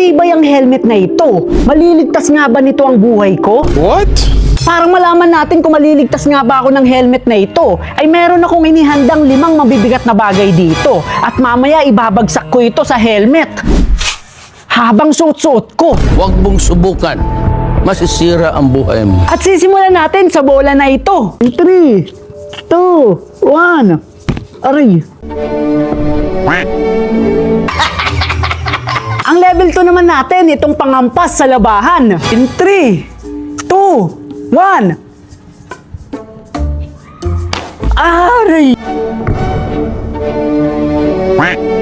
matibay ang helmet na ito. Maliligtas nga ba nito ang buhay ko? What? Para malaman natin kung maliligtas nga ba ako ng helmet na ito, ay meron akong inihandang 5 mabibigat na bagay dito. At mamaya ibabagsak ko ito sa helmet. Habang suot-suot ko. Huwag mong subukan. Masisira ang buhay mo. At sisimulan natin sa bola na ito. 3, 2, 1. Aray. Ang level 2 naman natin, itong pangampas sa labahan. In 3, 2, 1. Aray.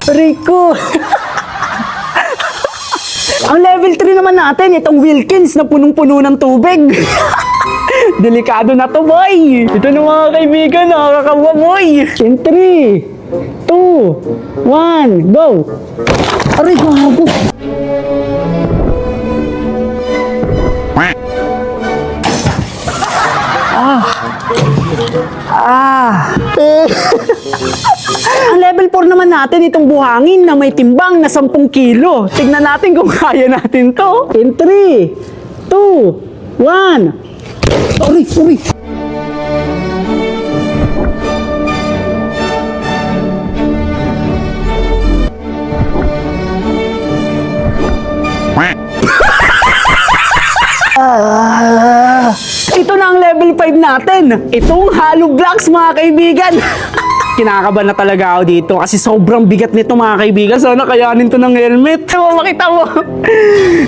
Aray ko. Ang level 3 naman natin, itong Wilkins na punong-puno ng tubig. Delikado na to, boy. Ito na mga kaibigan, nakakakawa, boy. In 3, 2, 1, go. Aray, gago. Ang level 4 naman natin, itong buhangin na may timbang na 10 kilo. Tignan natin kung kaya natin to. In 3, 2, 1. Aray, aray. Ito na ang level 5 natin. Itong hollow blocks, mga kaibigan. Kinakabahan na talaga ako dito kasi sobrang bigat nito, mga kaibigan. Sana kayanin to ng helmet. Makita mo.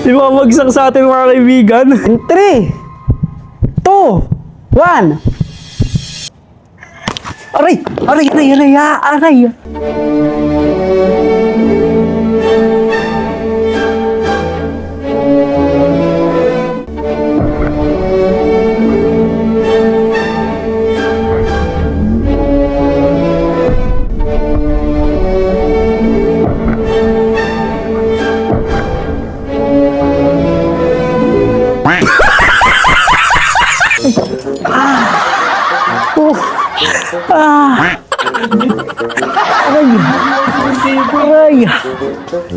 Ibabagsak sa atin, mga kaibigan. In 3, 2, 1. Aray! Aray! Aray! Aray! Aray! Aray!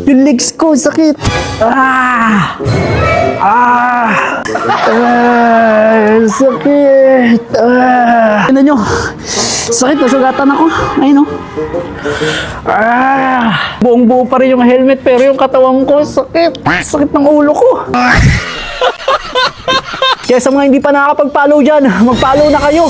Yung legs ko, sakit! Sakit! Tignan nyo! Sakit, nasugatan ako. Ayun o. Buong buo pa rin yung helmet, pero yung katawan ko, sakit! Sakit ng ulo ko! Kaya sa mga hindi pa nakakapag-follow dyan, mag-follow na kayo!